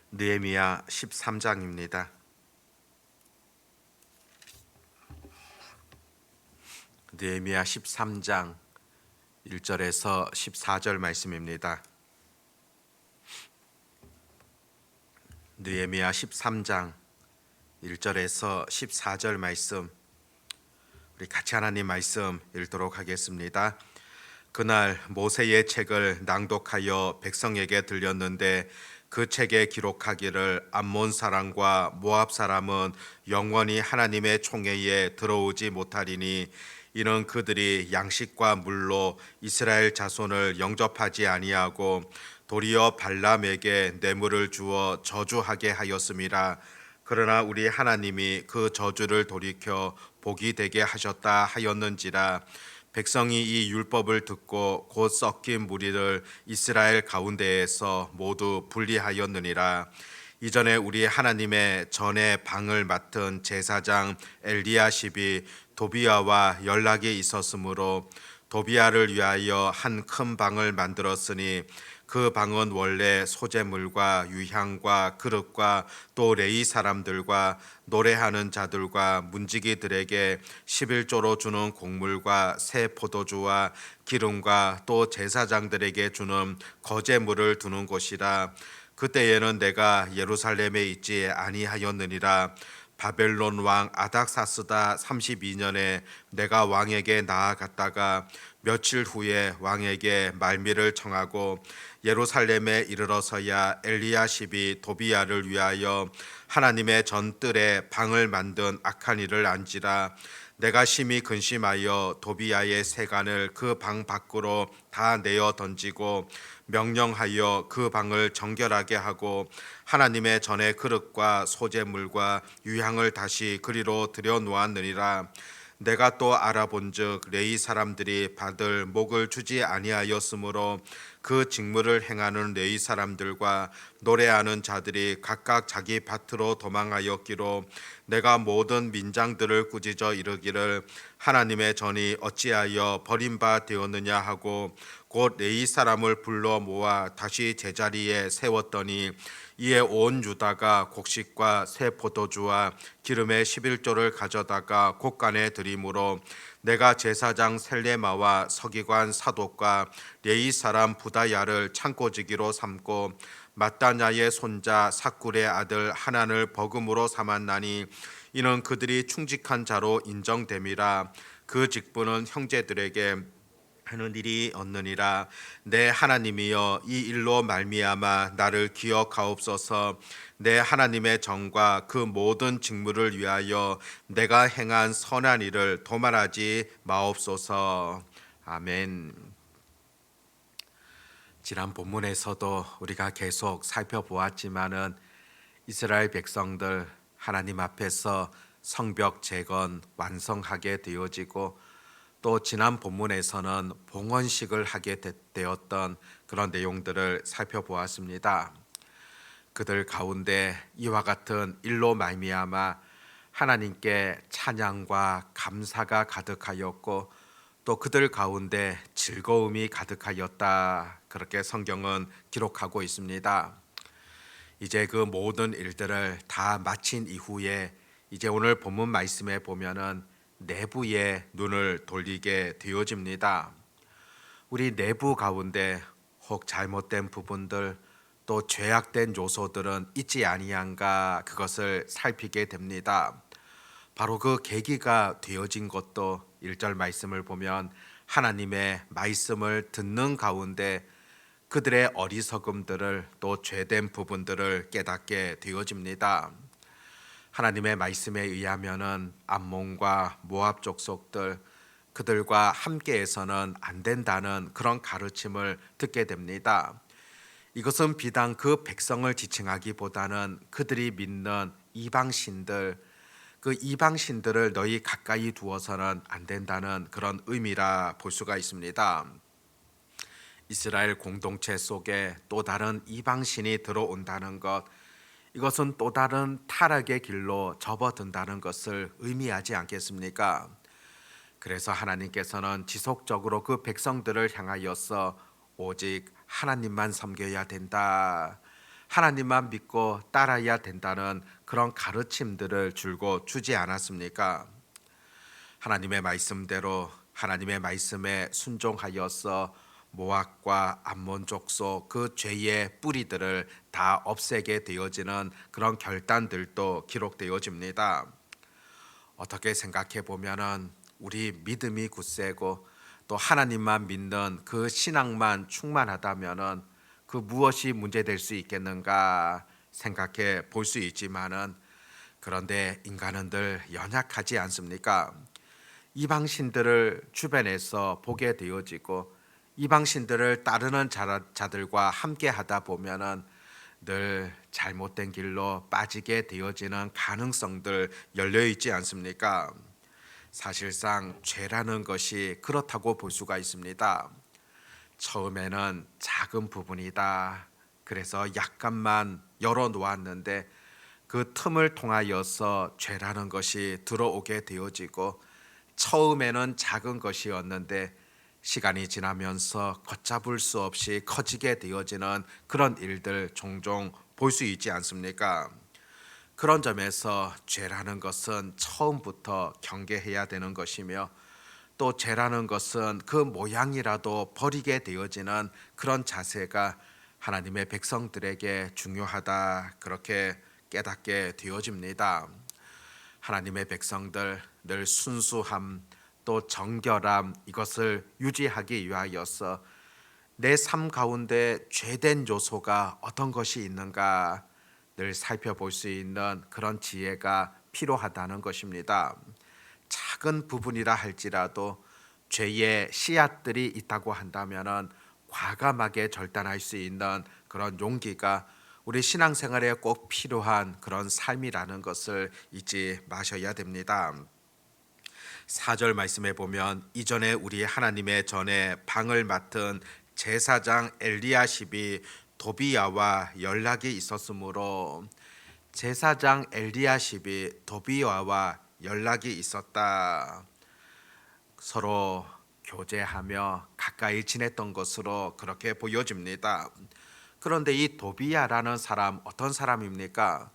느헤미야 13장입니다. 느헤미야 13장 1절에서 14절 말씀입니다. 느헤미야 13장 1절에서 14절 말씀, 우리 같이 하나님 말씀 읽도록 하겠습니다. 그날 모세의 책을 낭독하여 백성에게 들렸는데 그 책에 기록하기를 암몬 사람과 모압 사람은 영원히 하나님의 총회에 들어오지 못하리니 이는 그들이 양식과 물로 이스라엘 자손을 영접하지 아니하고 도리어 발람에게 뇌물을 주어 저주하게 하였음이라. 그러나 우리 하나님이 그 저주를 돌이켜 복이 되게 하셨다 하였는지라. 백성이 이 율법을 듣고 곧 섞인 무리를 이스라엘 가운데에서 모두 분리하였느니라. 이전에 우리 하나님의 전에 방을 맡은 제사장 엘리야십이 도비아와 연락이 있었으므로 도비아를 위하여 한 큰 방을 만들었으니 그 방은 원래 소재물과 유향과 그릇과 또 레위 사람들과 노래하는 자들과 문지기들에게 11조로 주는 곡물과 새 포도주와 기름과 또 제사장들에게 주는 거제물을 두는 곳이라. 그때에는 내가 예루살렘에 있지 아니하였느니라. 바벨론 왕 아닥사스다 32년에 내가 왕에게 나아갔다가 며칠 후에 왕에게 말미를 청하고 예루살렘에 이르러서야 엘리야십이 도비야를 위하여 하나님의 전뜰에 방을 만든 악한 일을 안지라. 내가 심히 근심하여 도비야의 세간을 그 방 밖으로 다 내어 던지고 명령하여 그 방을 정결하게 하고 하나님의 전의 그릇과 소재물과 유향을 다시 그리로 들여 놓았느니라. 내가 또 알아본즉 레위 사람들이 받을 목을 주지 아니하였으므로 그 직무를 행하는 레위 사람들과 노래하는 자들이 각각 자기 밭으로 도망하였기로 내가 모든 민장들을 꾸짖어 이르기를 하나님의 전이 어찌하여 버림바 되었느냐 하고 곧 레위 사람을 불러 모아 다시 제자리에 세웠더니 이에 온 유다가 곡식과 새 포도주와 기름의 11조를 가져다가 곳간에 드림으로 내가 제사장 셀레마와 서기관 사독과 레위 사람 부다야를 창고지기로 삼고 mat단야의 손자 삭굴의 아들 하난을 버금으로 삼았나니 이는 그들이 충직한 자로 인정됨이라. 그 직분은 형제들에게 하는 일이 없느니라. 내 하나님이여 이 일로 말미암아 나를 기억하옵소서. 내 하나님의 정과 그 모든 직무를 위하여 내가 행한 선한 일을 도말하지 마옵소서. 아멘. 지난 본문에서도 우리가 계속 살펴보았지만은 이스라엘 백성들 하나님 앞에서 성벽 재건 완성하게 되어지고 또 지난 본문에서는 봉헌식을 하게 되었던 그런 내용들을 살펴보았습니다. 그들 가운데 이와 같은 일로 말미암아 하나님께 찬양과 감사가 가득하였고 또 그들 가운데 즐거움이 가득하였다. 그렇게 성경은 기록하고 있습니다. 이제 그 모든 일들을 다 마친 이후에 이제 오늘 본문 말씀에 보면은 내부에 눈을 돌리게 되어집니다. 우리 내부 가운데 혹 잘못된 부분들 또 죄악된 요소들은 있지 아니한가 그것을 살피게 됩니다. 바로 그 계기가 되어진 것도 1절 말씀을 보면 하나님의 말씀을 듣는 가운데 그들의 어리석음들을 또 죄된 부분들을 깨닫게 되어집니다. 하나님의 말씀에 의하면은 암몬과 모압 족속들 그들과 함께해서는 안 된다는 그런 가르침을 듣게 됩니다. 이것은 비단 그 백성을 지칭하기보다는 그들이 믿는 이방신들 그 이방신들을 너희 가까이 두어서는 안 된다는 그런 의미라 볼 수가 있습니다. 이스라엘 공동체 속에 또 다른 이방신이 들어온다는 것, 이것은 또 다른 타락의 길로 접어든다는 것을 의미하지 않겠습니까? 그래서 하나님께서는 지속적으로 그 백성들을 향하여서 오직 하나님만 섬겨야 된다. 하나님만 믿고 따라야 된다는 그런 가르침들을 줄곧 주지 않았습니까? 하나님의 말씀대로 하나님의 말씀에 순종하여서 모압과 암몬 족속 그 죄의 뿌리들을 다 없애게 되어지는 그런 결단들도 기록되어집니다. 어떻게 생각해 보면은 우리 믿음이 굳세고 또 하나님만 믿는 그 신앙만 충만하다면은 그 무엇이 문제될 수 있겠는가 생각해 볼 수 있지만은, 그런데 인간은 늘 연약하지 않습니까? 이방신들을 주변에서 보게 되어지고 이방신들을 따르는 자들과 함께 하다 보면은 늘 잘못된 길로 빠지게 되어지는 가능성들 열려 있지 않습니까? 사실상 죄라는 것이 그렇다고 볼 수가 있습니다. 처음에는 작은 부분이다, 그래서 약간만 열어 놓았는데 그 틈을 통하여서 죄라는 것이 들어오게 되어지고, 처음에는 작은 것이었는데 시간이 지나면서 걷잡을 수 없이 커지게 되어지는 그런 일들 종종 볼 수 있지 않습니까? 그런 점에서 죄라는 것은 처음부터 경계해야 되는 것이며, 또 죄라는 것은 그 모양이라도 버리게 되어지는 그런 자세가 하나님의 백성들에게 중요하다, 그렇게 깨닫게 되어집니다. 하나님의 백성들 늘 순수함 또 정결함, 이것을 유지하기 위하여서 내 삶 가운데 죄된 요소가 어떤 것이 있는가 늘 살펴볼 수 있는 그런 지혜가 필요하다는 것입니다. 작은 부분이라 할지라도 죄의 씨앗들이 있다고 한다면 과감하게 절단할 수 있는 그런 용기가 우리 신앙생활에 꼭 필요한 그런 삶이라는 것을 잊지 마셔야 됩니다. 4절 말씀에 보면, 이전에 우리 하나님의 전에 방을 맡은 제사장 엘리야십이 도비야와 연락이 있었으므로, 제사장 엘리야십이 도비야와 연락이 있었다. 서로 교제하며 가까이 지냈던 것으로 그렇게 보여집니다. 그런데 이 도비야라는 사람 어떤 사람입니까?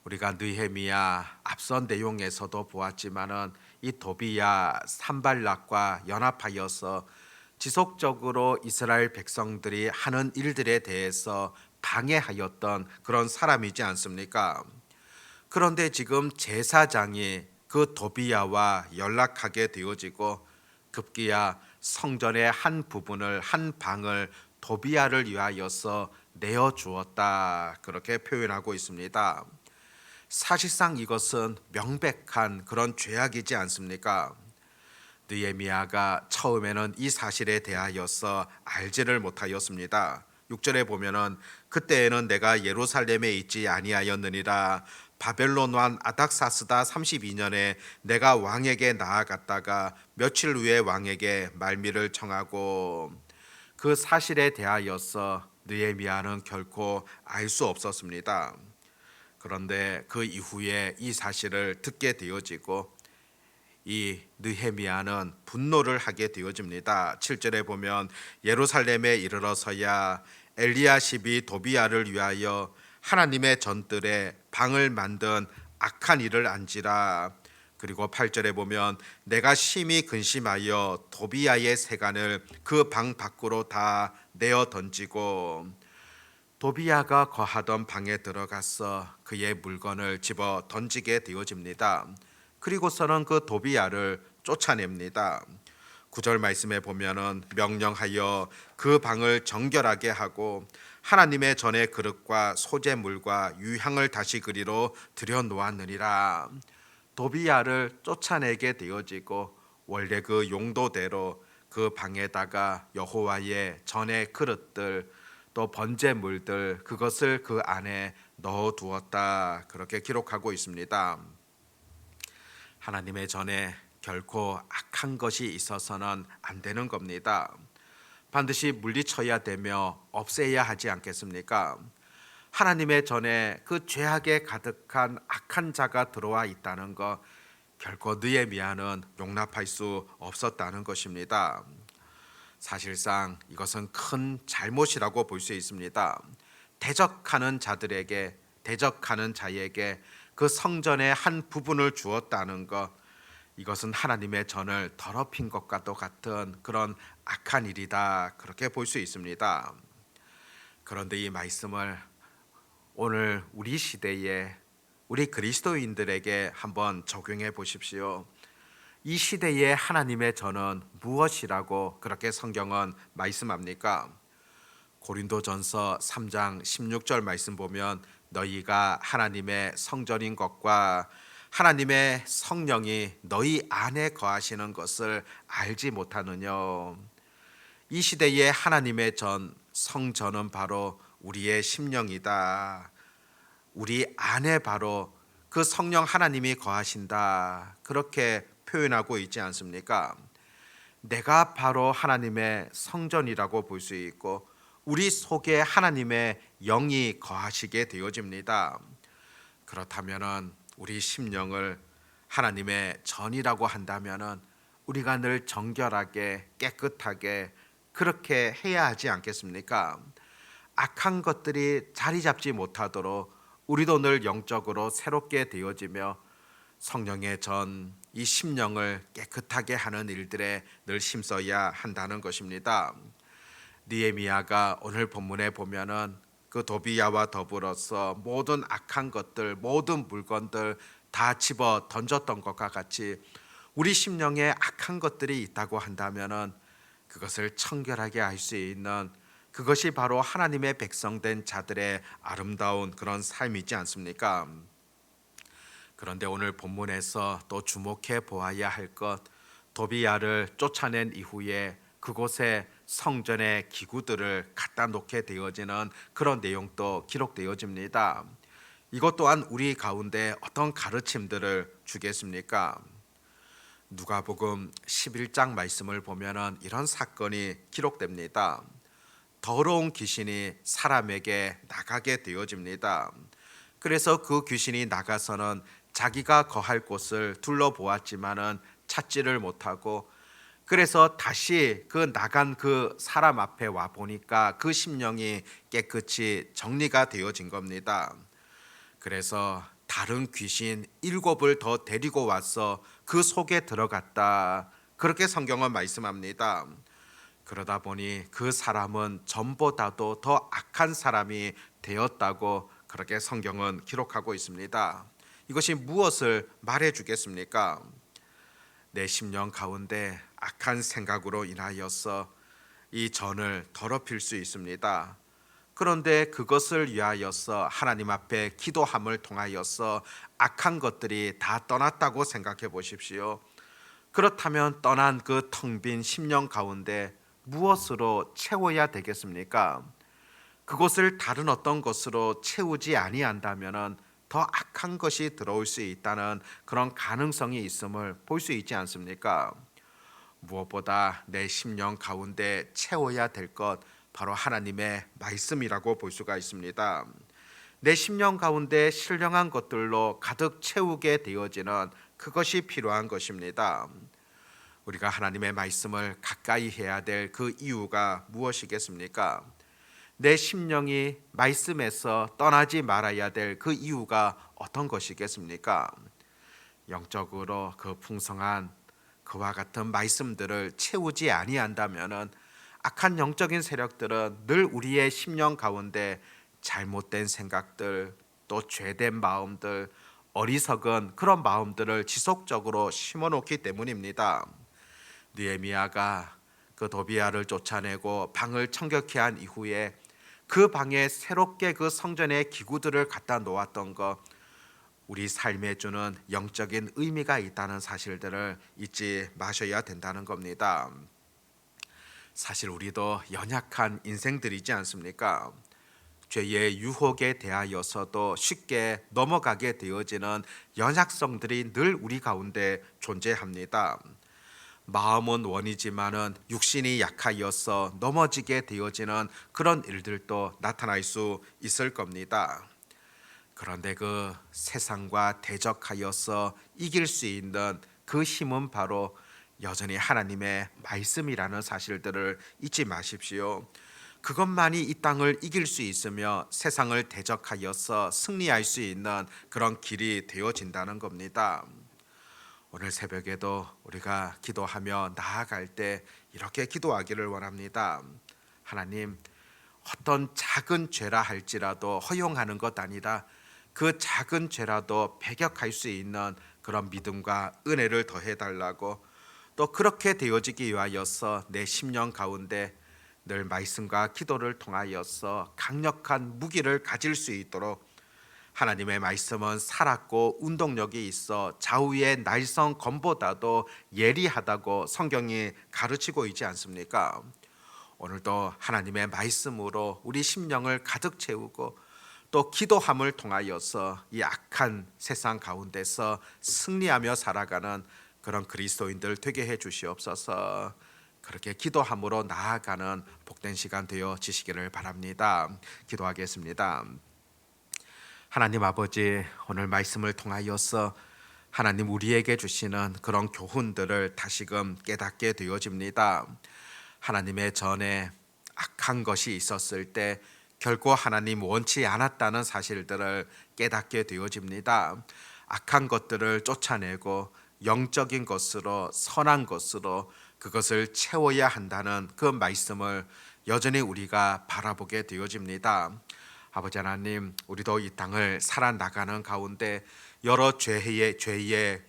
우리가 느헤미야 앞선 내용에서도 보았지만은 이 도비야 산발락과 연합하여서 지속적으로 이스라엘 백성들이 하는 일들에 대해서 방해하였던 그런 사람이지 않습니까? 그런데 지금 제사장이 그 도비야와 연락하게 되어지고 급기야 성전의 한 부분을, 한 방을 도비야를 위하여서 내어 주었다, 그렇게 표현하고 있습니다. 사실상 이것은 명백한 그런 죄악이지 않습니까? 느헤미야가 처음에는 이 사실에 대하여서 알지를 못하였습니다. 6절에 보면은, 그때에는 내가 예루살렘에 있지 아니하였느니라. 바벨론 왕 아닥사스다 32년에 내가 왕에게 나아갔다가 며칠 후에 왕에게 말미를 청하고, 그 사실에 대하여서 느헤미야는 결코 알 수 없었습니다. 그런데 그 이후에 이 사실을 듣게 되어지고 이 느헤미야는 분노를 하게 되어집니다. 7절에 보면, 예루살렘에 이르러서야 엘리야십이 도비야를 위하여 하나님의 전들에 방을 만든 악한 일을 안지라. 그리고 8절에 보면, 내가 심히 근심하여 도비야의 세간을 그 방 밖으로 다 내어 던지고, 도비야가 거하던 방에 들어가서 그의 물건을 집어 던지게 되어집니다. 그리고서는 그 도비야를 쫓아냅니다. 9절 말씀에 보면은, 명령하여 그 방을 정결하게 하고 하나님의 전의 그릇과 소재물과 유향을 다시 그리로 들여 놓았느니라. 도비야를 쫓아내게 되어지고 원래 그 용도대로 그 방에다가 여호와의 전의 그릇들 또 번제물들, 그것을 그 안에 넣어 두었다, 그렇게 기록하고 있습니다. 하나님의 전에 결코 악한 것이 있어서는 안 되는 겁니다. 반드시 물리쳐야 되며 없애야 하지 않겠습니까? 하나님의 전에 그 죄악에 가득한 악한 자가 들어와 있다는 것, 결코 느헤미야는 용납할 수 없었다는 것입니다. 사실상 이것은 큰 잘못이라고 볼 수 있습니다. 대적하는 자들에게, 대적하는 자에게 그 성전의 한 부분을 주었다는 것, 이것은 하나님의 전을 더럽힌 것과도 같은 그런 악한 일이다, 그렇게 볼 수 있습니다. 그런데 이 말씀을 오늘 우리 시대에 우리 그리스도인들에게 한번 적용해 보십시오. 이 시대의 하나님의 전은 무엇이라고 그렇게 성경은 말씀합니까? 고린도전서 3장 16절 말씀 보면 너희가 하나님의 성전인 것과 하나님의 성령이 너희 안에 거하시는 것을 알지 못하느냐. 이 시대의 하나님의 전, 성전은 바로 우리의 심령이다. 우리 안에 바로 그 성령 하나님이 거하신다, 그렇게 표현하고 있지 않습니까? 내가 바로 하나님의 성전이라고 볼 수 있고 우리 속에 하나님의 영이 거하시게 되어집니다. 그렇다면은 우리 심령을 하나님의 전이라고 한다면은 우리가 늘 정결하게 깨끗하게 그렇게 해야 하지 않겠습니까? 악한 것들이 자리 잡지 못하도록 우리도 늘 영적으로 새롭게 되어지며 성령의 전, 이 심령을 깨끗하게 하는 일들에 늘 힘써야 한다는 것입니다. 느헤미야가 오늘 본문에 보면은 그 도비야와 더불어서 모든 악한 것들, 모든 물건들 다 집어 던졌던 것과 같이 우리 심령에 악한 것들이 있다고 한다면은 그것을 청결하게 할 수 있는, 그것이 바로 하나님의 백성된 자들의 아름다운 그런 삶이지 않습니까? 그런데 오늘 본문에서 또 주목해 보아야 할 것, 도비야를 쫓아낸 이후에 그곳에 성전의 기구들을 갖다 놓게 되어지는 그런 내용도 기록되어집니다. 이것 또한 우리 가운데 어떤 가르침들을 주겠습니까? 누가복음 11장 말씀을 보면은 이런 사건이 기록됩니다. 더러운 귀신이 사람에게 나가게 되어집니다. 그래서 그 귀신이 나가서는 자기가 거할 곳을 둘러보았지만은 찾지를 못하고, 그래서 다시 그 나간 그 사람 앞에 와 보니까 그 심령이 깨끗이 정리가 되어진 겁니다. 그래서 다른 귀신 7을 더 데리고 와서 그 속에 들어갔다, 그렇게 성경은 말씀합니다. 그러다 보니 그 사람은 전보다도 더 악한 사람이 되었다고 그렇게 성경은 기록하고 있습니다. 이것이 무엇을 말해 주겠습니까? 내 심령 가운데 악한 생각으로 인하여서 이 전을 더럽힐 수 있습니다. 그런데 그것을 위하여서 하나님 앞에 기도함을 통하여서 악한 것들이 다 떠났다고 생각해 보십시오. 그렇다면 떠난 그 텅 빈 심령 가운데 무엇으로 채워야 되겠습니까? 그것을 다른 어떤 것으로 채우지 아니한다면은 더 악한 것이 들어올 수 있다는 그런 가능성이 있음을 볼 수 있지 않습니까? 무엇보다 내 심령 가운데 채워야 될 것, 바로 하나님의 말씀이라고 볼 수가 있습니다. 내 심령 가운데 신령한 것들로 가득 채우게 되어지는 그것이 필요한 것입니다. 우리가 하나님의 말씀을 가까이 해야 될 그 이유가 무엇이겠습니까? 내 심령이 말씀에서 떠나지 말아야 될 그 이유가 어떤 것이겠습니까? 영적으로 그 풍성한 그와 같은 말씀들을 채우지 아니한다면은 악한 영적인 세력들은 늘 우리의 심령 가운데 잘못된 생각들, 또 죄된 마음들, 어리석은 그런 마음들을 지속적으로 심어놓기 때문입니다. 느헤미야가 그 도비야를 쫓아내고 방을 청결케 한 이후에 그 방에 새롭게 그 성전의 기구들을 갖다 놓았던 것, 우리 삶에 주는 영적인 의미가 있다는 사실들을 잊지 마셔야 된다는 겁니다. 사실 우리도 연약한 인생들이지 않습니까? 죄의 유혹에 대하여서도 쉽게 넘어가게 되어지는 연약성들이 늘 우리 가운데 존재합니다. 마음은 원이지만은 육신이 약하여서 넘어지게 되어지는 그런 일들도 나타날 수 있을 겁니다. 그런데 그 세상과 대적하여서 이길 수 있는 그 힘은 바로 여전히 하나님의 말씀이라는 사실들을 잊지 마십시오. 그것만이 이 땅을 이길 수 있으며 세상을 대적하여서 승리할 수 있는 그런 길이 되어진다는 겁니다. 오늘 새벽에도 우리가 기도하며 나아갈 때 이렇게 기도하기를 원합니다. 하나님, 어떤 작은 죄라 할지라도 허용하는 것 아니라 그 작은 죄라도 배격할 수 있는 그런 믿음과 은혜를 더해 달라고, 또 그렇게 되어지기 위하여서 내 심령 가운데 늘 말씀과 기도를 통하여서 강력한 무기를 가질 수 있도록, 하나님의 말씀은 살았고 운동력이 있어 좌우의 날성 검보다도 예리하다고 성경이 가르치고 있지 않습니까? 오늘도 하나님의 말씀으로 우리 심령을 가득 채우고 또 기도함을 통하여서 이 악한 세상 가운데서 승리하며 살아가는 그런 그리스도인들 되게 해 주시옵소서. 그렇게 기도함으로 나아가는 복된 시간 되어지시기를 바랍니다. 기도하겠습니다. 하나님 아버지, 오늘 말씀을 통하여서 하나님 우리에게 주시는 그런 교훈들을 다시금 깨닫게 되어집니다. 하나님의 전에 악한 것이 있었을 때 결코 하나님 원치 않았다는 사실들을 깨닫게 되어집니다. 악한 것들을 쫓아내고 영적인 것으로, 선한 것으로 그것을 채워야 한다는 그 말씀을 여전히 우리가 바라보게 되어집니다. 아버지 하나님, 우리도 이 땅을 살아나가는 가운데 여러 죄의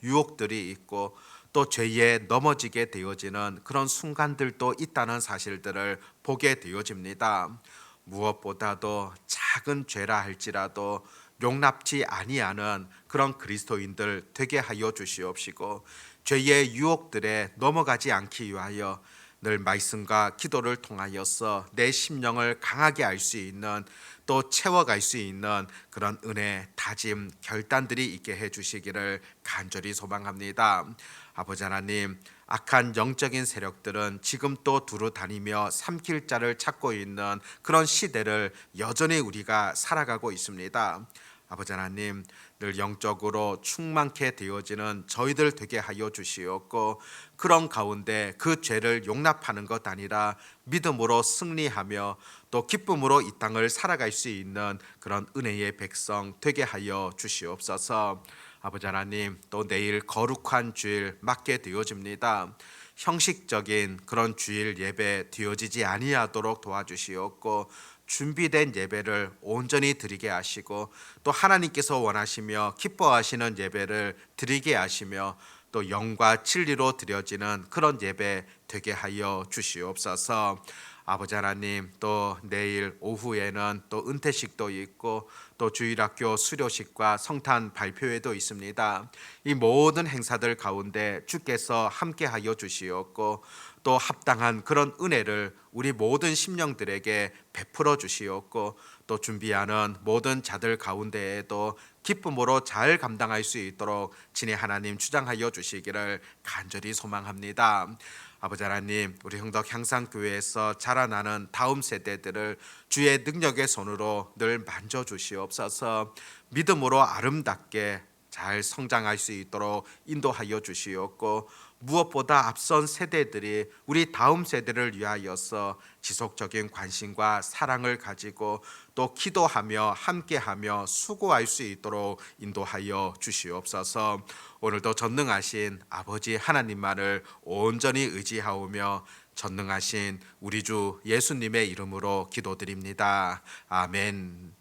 유혹들이 있고 또 죄에 넘어지게 되어지는 그런 순간들도 있다는 사실들을 보게 되어집니다. 무엇보다도 작은 죄라 할지라도 용납지 아니하는 그런 그리스도인들 되게 하여 주시옵시고, 죄의 유혹들에 넘어가지 않기 위하여 늘 말씀과 기도를 통하여서 내 심령을 강하게 할 수 있는, 또 채워갈 수 있는 그런 은혜, 다짐, 결단들이 있게 해 주시기를 간절히 소망합니다. 아버지 하나님, 악한 영적인 세력들은 지금 또 두루 다니며 삼킬 자를 찾고 있는 그런 시대를 여전히 우리가 살아가고 있습니다. 아버지 하나님, 늘 영적으로 충만케 되어지는 저희들 되게 하여 주시옵고, 그런 가운데 그 죄를 용납하는 것 아니라 믿음으로 승리하며 또 기쁨으로 이 땅을 살아갈 수 있는 그런 은혜의 백성 되게 하여 주시옵소서. 아버지 하나님, 또 내일 거룩한 주일 맞게 되어집니다. 형식적인 그런 주일 예배 되어지지 아니하도록 도와주시옵고, 준비된 예배를 온전히 드리게 하시고 또 하나님께서 원하시며 기뻐하시는 예배를 드리게 하시며 또 영과 진리로 드려지는 그런 예배 되게 하여 주시옵소서. 아버지 하나님, 또 내일 오후에는 또 은퇴식도 있고 또 주일학교 수료식과 성탄 발표회도 있습니다. 이 모든 행사들 가운데 주께서 함께하여 주시옵고 또 합당한 그런 은혜를 우리 모든 심령들에게 베풀어 주시옵고, 또 준비하는 모든 자들 가운데에도 기쁨으로 잘 감당할 수 있도록 친히 하나님 주장하여 주시기를 간절히 소망합니다. 아버지 하나님, 우리 흥덕 향상교회에서 자라나는 다음 세대들을 주의 능력의 손으로 늘 만져주시옵소서. 믿음으로 아름답게 잘 성장할 수 있도록 인도하여 주시옵고, 무엇보다 앞선 세대들이 우리 다음 세대를 위하여서 지속적인 관심과 사랑을 가지고 또 기도하며 함께하며 수고할 수 있도록 인도하여 주시옵소서. 오늘도 전능하신 아버지 하나님만을 온전히 의지하오며 전능하신 우리 주 예수님의 이름으로 기도드립니다. 아멘.